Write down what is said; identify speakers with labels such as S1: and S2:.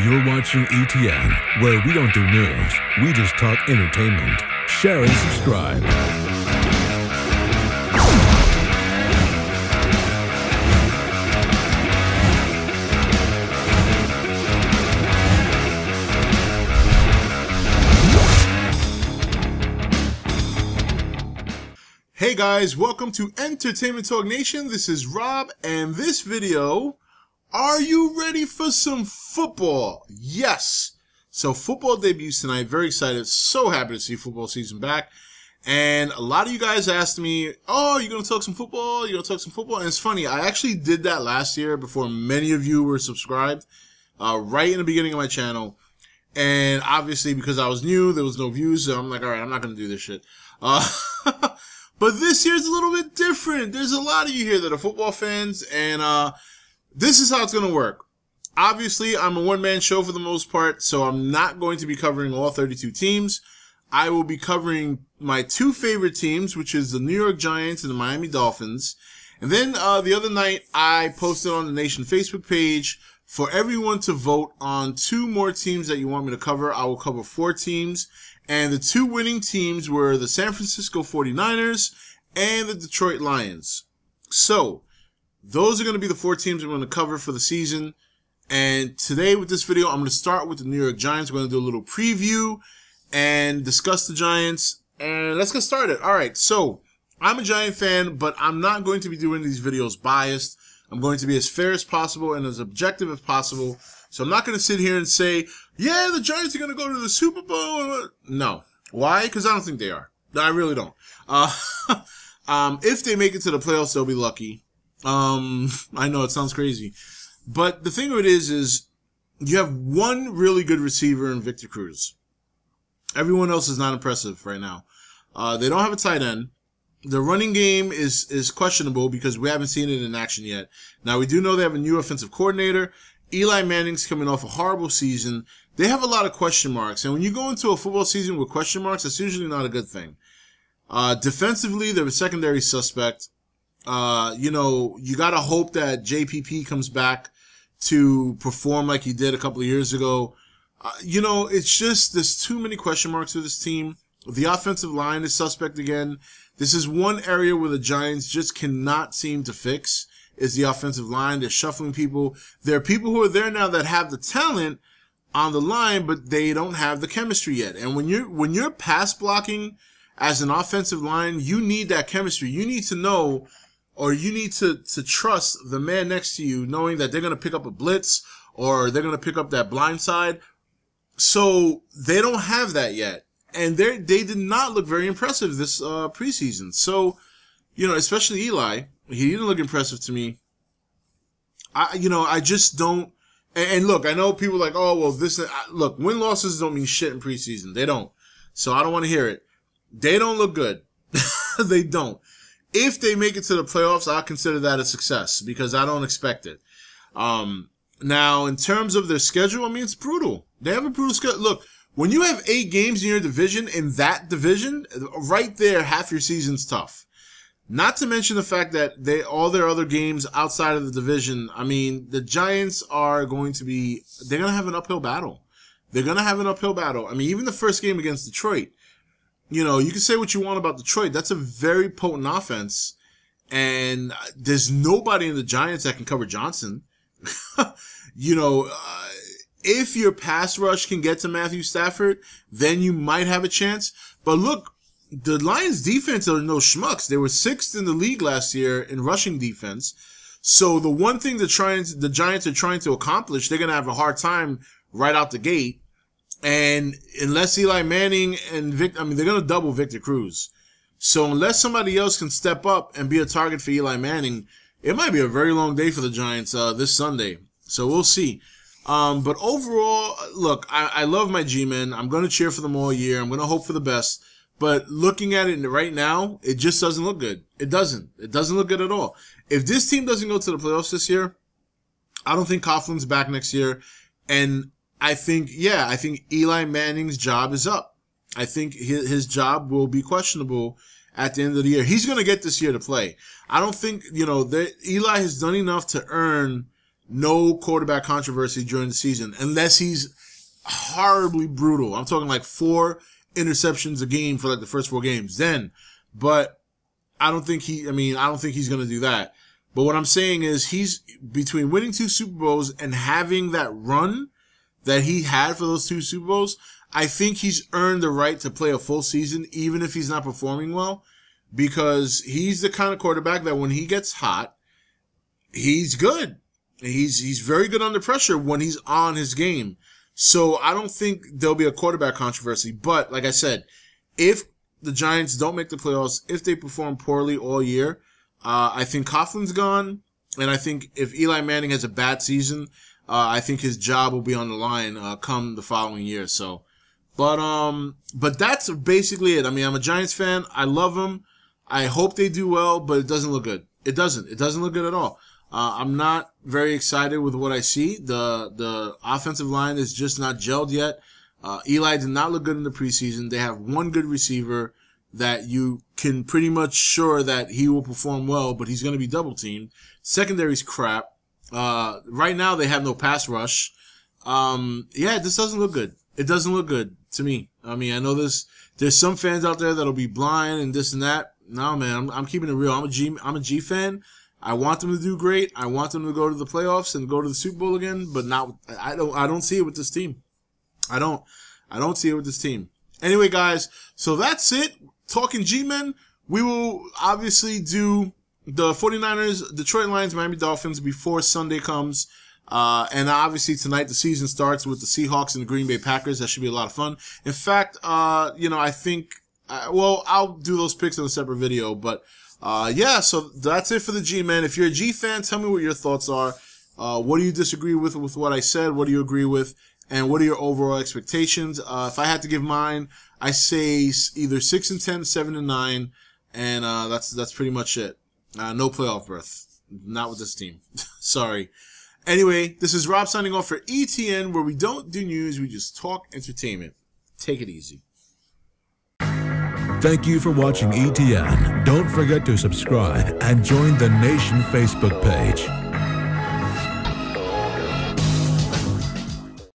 S1: You're watching E.T.N, where we don't do news, we just talk entertainment. Share and subscribe.
S2: Hey guys, welcome to Entertainment Talk Nation. This is Rob, and this video, are you ready for some football? Yes. So football debuts tonight. Very excited. So happy to see football season back. And a lot of you guys asked me, oh, you're going to talk some football? You're going to talk some football? And it's funny, I actually did that last year before many of you were subscribed, right in the beginning of my channel. And obviously, because I was new, there was no views, so I'm like, all right, I'm not going to do this shit. But this year's a little bit different. There's a lot of you here that are football fans, and this is how it's going to work. Obviously, I'm a one-man show for the most part, so I'm not going to be covering all 32 teams. I will be covering my two favorite teams, which is the New York Giants and the Miami Dolphins. And then the other night, I posted on the Nation Facebook page for everyone to vote on two more teams that you want me to cover. I will cover 4 teams. And the two winning teams were the San Francisco 49ers and the Detroit Lions. So, those are going to be the 4 teams I'm going to cover for the season. And today with this video, I'm going to start with the New York Giants. We're going to do a little preview and discuss the Giants. And let's get started. All right, so I'm a Giant fan, but I'm not going to be doing these videos biased. I'm going to be as fair as possible and as objective as possible. So I'm not going to sit here and say, yeah, the Giants are going to go to the Super Bowl. No. Why? Because I don't think they are. I really don't. If they make it to the playoffs, they'll be lucky. I know it sounds crazy. But the thing of it is you have one really good receiver in Victor Cruz. Everyone else is not impressive right now. They don't have a tight end. The running game is questionable because we haven't seen it in action yet. Now, we do know they have a new offensive coordinator. Eli Manning's coming off a horrible season. They have a lot of question marks. And when you go into a football season with question marks, that's usually not a good thing. Defensively, they're a secondary suspect. You know, you got to hope that JPP comes back to perform like he did a couple of years ago. You know, it's just there's too many question marks with this team. The offensive line is suspect again. This is one area where the Giants just cannot seem to fix. Is the offensive line. They're shuffling people. There are people who are there now that have the talent on the line, but they don't have the chemistry yet. And when you're pass blocking as an offensive line, you need that chemistry. You need to know, or you need to trust the man next to you, knowing that they're going to pick up a blitz or they're going to pick up that blind side. So they don't have that yet. And they did not look very impressive this preseason. So, you know, especially Eli. He didn't look impressive to me. I just don't. And look, I know people are like, oh, well, look, win-losses don't mean shit in preseason. They don't. So I don't want to hear it. They don't look good. They don't. If they make it to the playoffs, I'll consider that a success because I don't expect it. Now, in terms of their schedule, I mean, it's brutal. They have a brutal schedule. Look, when you have 8 games in your division, in that division, right there, half your season's tough. Not to mention the fact that all their other games outside of the division, I mean, the Giants are going to they're going to have an uphill battle. They're going to have an uphill battle. I mean, even the first game against Detroit, you know, you can say what you want about Detroit. That's a very potent offense. And there's nobody in the Giants that can cover Johnson. You know, if your pass rush can get to Matthew Stafford, then you might have a chance. But look, the Lions defense are no schmucks. They were 6th in the league last year in rushing defense. So the one thing the Giants are trying to accomplish, they're going to have a hard time right out the gate. And unless Eli Manning and they're going to double Victor Cruz. So unless somebody else can step up and be a target for Eli Manning, it might be a very long day for the Giants this Sunday. So we'll see. But overall, look, I love my G-men. I'm going to cheer for them all year. I'm going to hope for the best. But looking at it right now, it just doesn't look good. It doesn't. It doesn't look good at all. If this team doesn't go to the playoffs this year, I don't think Coughlin's back next year. And I think Eli Manning's job is up. I think his job will be questionable at the end of the year. He's going to get this year to play. I don't think, Eli has done enough to earn no quarterback controversy during the season, unless he's horribly brutal. I'm talking like 4 interceptions a game for like the first 4 games. But I don't think he's going to do that. But what I'm saying is he's between winning 2 Super Bowls and having that run that he had for those 2 Super Bowls, I think he's earned the right to play a full season, even if he's not performing well, because he's the kind of quarterback that when he gets hot, he's good. He's very good under pressure when he's on his game. So I don't think there'll be a quarterback controversy. But like I said, if the Giants don't make the playoffs, if they perform poorly all year, I think Coughlin's gone. And I think if Eli Manning has a bad season, I think his job will be on the line come the following year. So, but that's basically it. I mean, I'm a Giants fan. I love them. I hope they do well, but it doesn't look good. It doesn't look good at all. I'm not very excited with what I see. The offensive line is just not gelled yet. Eli did not look good in the preseason. They have one good receiver that you can pretty much sure that he will perform well, but he's going to be double teamed. Secondary's crap. Right now they have no pass rush. This doesn't look good. It doesn't look good to me. I mean, I know there's some fans out there that'll be blind and this and that. No, man, I'm keeping it real. I'm a G fan. I want them to do great. I want them to go to the playoffs and go to the Super Bowl again, but I don't see it with this team. I don't see it with this team. Anyway, guys, so that's it. Talking G-Men, we will obviously do the 49ers, Detroit Lions, Miami Dolphins before Sunday comes. And obviously tonight the season starts with the Seahawks and the Green Bay Packers. That should be a lot of fun. In fact, I think, I'll do those picks in a separate video, but so that's it for the G-Men. If you're a G fan, tell me what your thoughts are. What do you disagree with what I said? What do you agree with? And what are your overall expectations? If I had to give mine, I say either 6-10, 7-9, and that's pretty much it. No playoff berth. Not with this team. Sorry. Anyway, this is Rob signing off for E.T.N, where we don't do news, we just talk entertainment. Take it easy.
S1: Thank you for watching E.T.N. Don't forget to subscribe and join the Nation Facebook page.